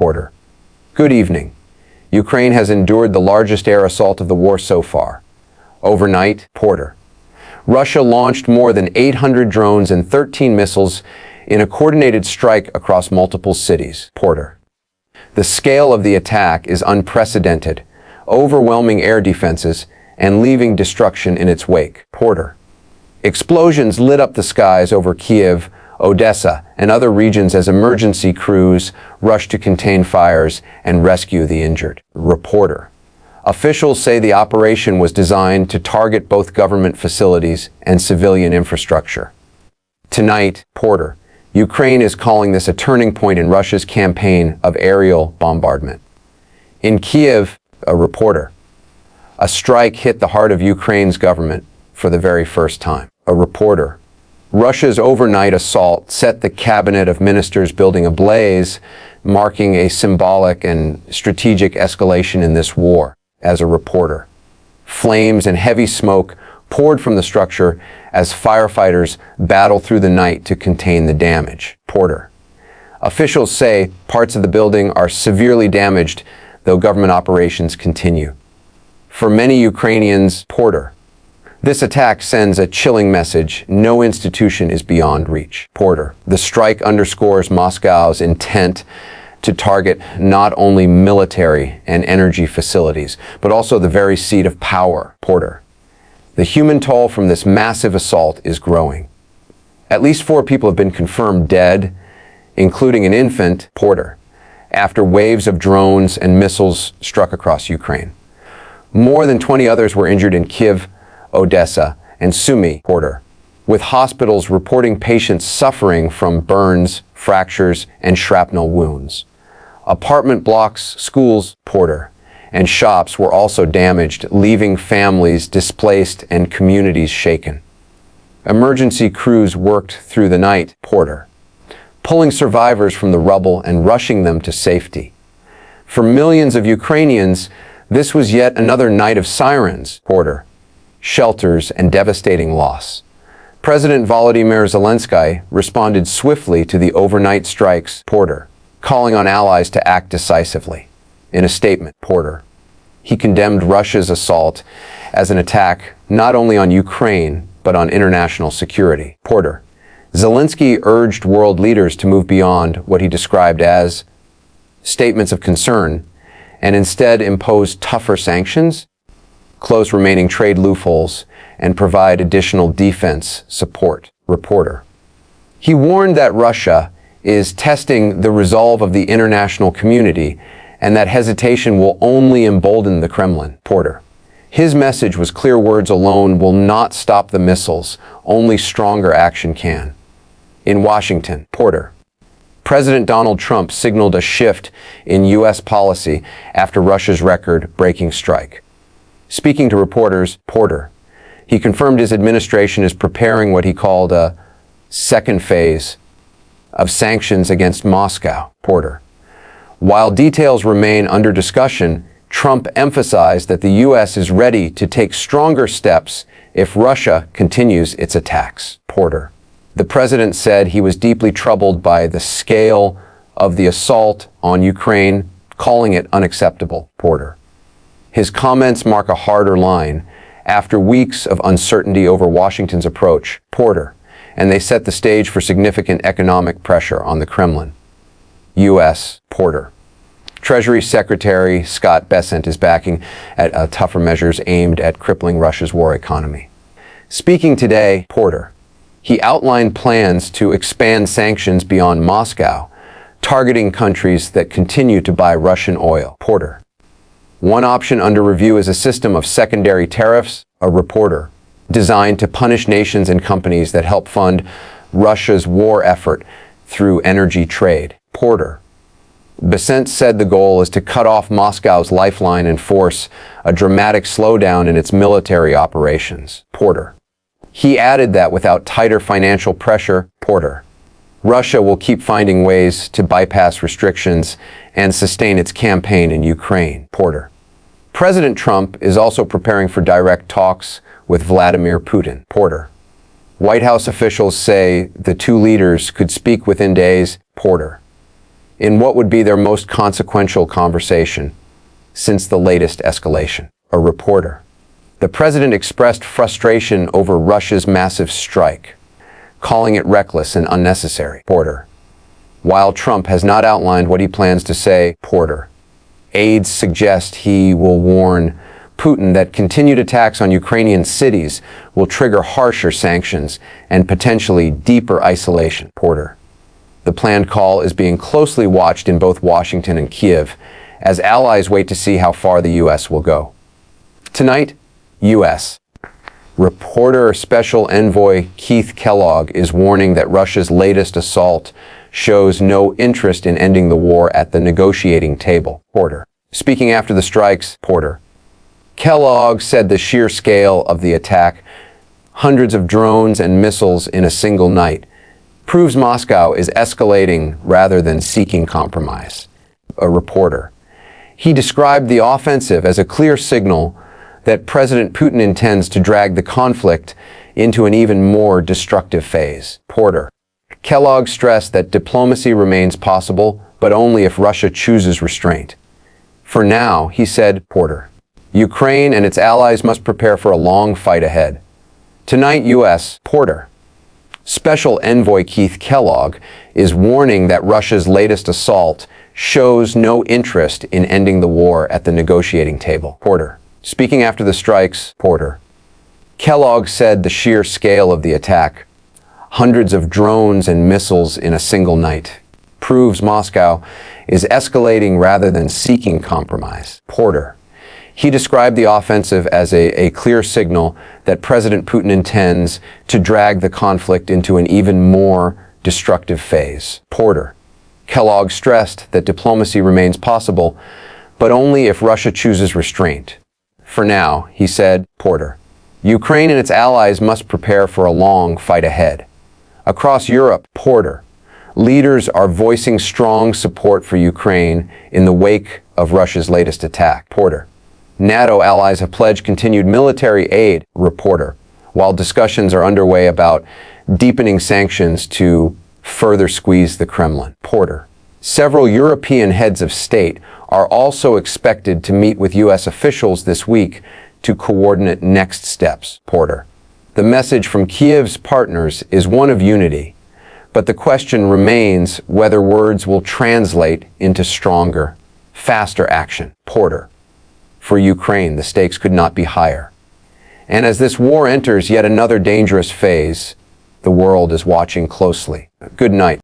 Porter. Good evening. Ukraine has endured the largest air assault of the war so far. Overnight, Porter. Russia launched more than 800 drones and 13 missiles in a coordinated strike across multiple cities. Porter. The scale of the attack is unprecedented, overwhelming air defenses and leaving destruction in its wake. Porter. Explosions lit up the skies over Kyiv, Odesa, and other regions as emergency crews rushed to contain fires and rescue the injured. Reporter. Officials say the operation was designed to target both government facilities and civilian infrastructure. Tonight, Porter. Ukraine is calling this a turning point in Russia's campaign of aerial bombardment. In Kyiv, a reporter. A strike hit the heart of Ukraine's government for the very first time. A reporter. Russia's overnight assault set the cabinet of ministers building ablaze, marking a symbolic and strategic escalation in this war. As a reporter. Flames and heavy smoke poured from the structure as firefighters battle through the night to contain the damage. Porter. Officials say parts of the building are severely damaged, though government operations continue. For many Ukrainians, Porter. This attack sends a chilling message: no institution is beyond reach. Porter. The strike underscores Moscow's intent to target not only military and energy facilities, but also the very seat of power. Porter. The human toll from this massive assault is growing. At least 4 people have been confirmed dead, including an infant, Porter, after waves of drones and missiles struck across Ukraine. More than 20 others were injured in Kyiv, Odesa, and Sumy, Porter, with hospitals reporting patients suffering from burns, fractures, and shrapnel wounds. Apartment blocks, schools, Porter, and shops were also damaged, leaving families displaced and communities shaken. Emergency crews worked through the night, Porter, pulling survivors from the rubble and rushing them to safety. For millions of Ukrainians, this was yet another night of sirens, Porter, shelters, and devastating loss. President Volodymyr Zelenskyy responded swiftly to the overnight strikes, Porter, calling on allies to act decisively. In a statement, Porter. He condemned Russia's assault as an attack not only on Ukraine, but on international security. Porter. Zelenskyy urged world leaders to move beyond what he described as statements of concern and instead impose tougher sanctions, close remaining trade loopholes, and provide additional defense support. Reporter. He warned that Russia is testing the resolve of the international community and that hesitation will only embolden the Kremlin. Porter. His message was clear: words alone will not stop the missiles, only stronger action can. In Washington, Porter. President Donald Trump signaled a shift in U.S. policy after Russia's record-breaking strike. Speaking to reporters, Porter. He confirmed his administration is preparing what he called a second phase of sanctions against Moscow. Porter. While details remain under discussion, Trump emphasized that the U.S. is ready to take stronger steps if Russia continues its attacks. Porter. The president said he was deeply troubled by the scale of the assault on Ukraine, calling it unacceptable. Porter. His comments mark a harder line after weeks of uncertainty over Washington's approach. Porter. And they set the stage for significant economic pressure on the Kremlin. U.S. Porter. Treasury Secretary Scott Bessent is backing at tougher measures aimed at crippling Russia's war economy. Speaking today, Porter. He outlined plans to expand sanctions beyond Moscow, targeting countries that continue to buy Russian oil. Porter. One option under review is a system of secondary tariffs, a reporter, designed to punish nations and companies that help fund Russia's war effort through energy trade. Porter. Bessent said the goal is to cut off Moscow's lifeline and force a dramatic slowdown in its military operations. Porter. He added that without tighter financial pressure, Porter, Russia will keep finding ways to bypass restrictions and sustain its campaign in Ukraine. Porter. President Trump is also preparing for direct talks with Vladimir Putin. Porter. White House officials say the two leaders could speak within days. Porter. in what would be their most consequential conversation since the latest escalation. A reporter. The president expressed frustration over Russia's massive strike, calling it reckless and unnecessary. Reporter. While Trump has not outlined what he plans to say, reporter. Aides suggest he will warn Putin that continued attacks on Ukrainian cities will trigger harsher sanctions and potentially deeper isolation. Reporter. The planned call is being closely watched in both Washington and Kyiv, as allies wait to see how far the U.S. will go. Tonight, U.S. Reporter Special Envoy Kellogg is warning that Russia's latest assault shows no interest in ending the war at the negotiating table. Reporter. Speaking after the strikes, reporter. Kellogg said the sheer scale of the attack, hundreds of drones and missiles in a single night, proves Moscow is escalating rather than seeking compromise. A reporter. He described the offensive as a clear signal that President Putin intends to drag the conflict into an even more destructive phase. Reporter. Kellogg stressed that diplomacy remains possible, but only if Russia chooses restraint. For now, he said, reporter, Ukraine and its allies must prepare for a long fight ahead. Tonight, U.S. reporter. Special Envoy Kellogg is warning that Russia's latest assault shows no interest in ending the war at the negotiating table. Reporter. Speaking after the strikes, reporter. Kellogg said the sheer scale of the attack, hundreds of drones and missiles in a single night, proves Moscow is escalating rather than seeking compromise. Reporter. He described the offensive as a clear signal that President Putin intends to drag the conflict into an even more destructive phase. Reporter. Kellogg stressed that diplomacy remains possible, but only if Russia chooses restraint. For now, he said, reporter, Ukraine and its allies must prepare for a long fight ahead. Across Europe, reporter, leaders are voicing strong support for Ukraine in the wake of Russia's latest attack. Reporter. NATO allies have pledged continued military aid. Reporter. While discussions are underway about deepening sanctions to further squeeze the Kremlin. Reporter. Several European heads of state are also expected to meet with U.S. officials this week to coordinate next steps. Reporter. The message from Kyiv's partners is one of unity, but the question remains whether words will translate into stronger, faster action. Reporter. For Ukraine, the stakes could not be higher. And as this war enters yet another dangerous phase, the world is watching closely. Good night.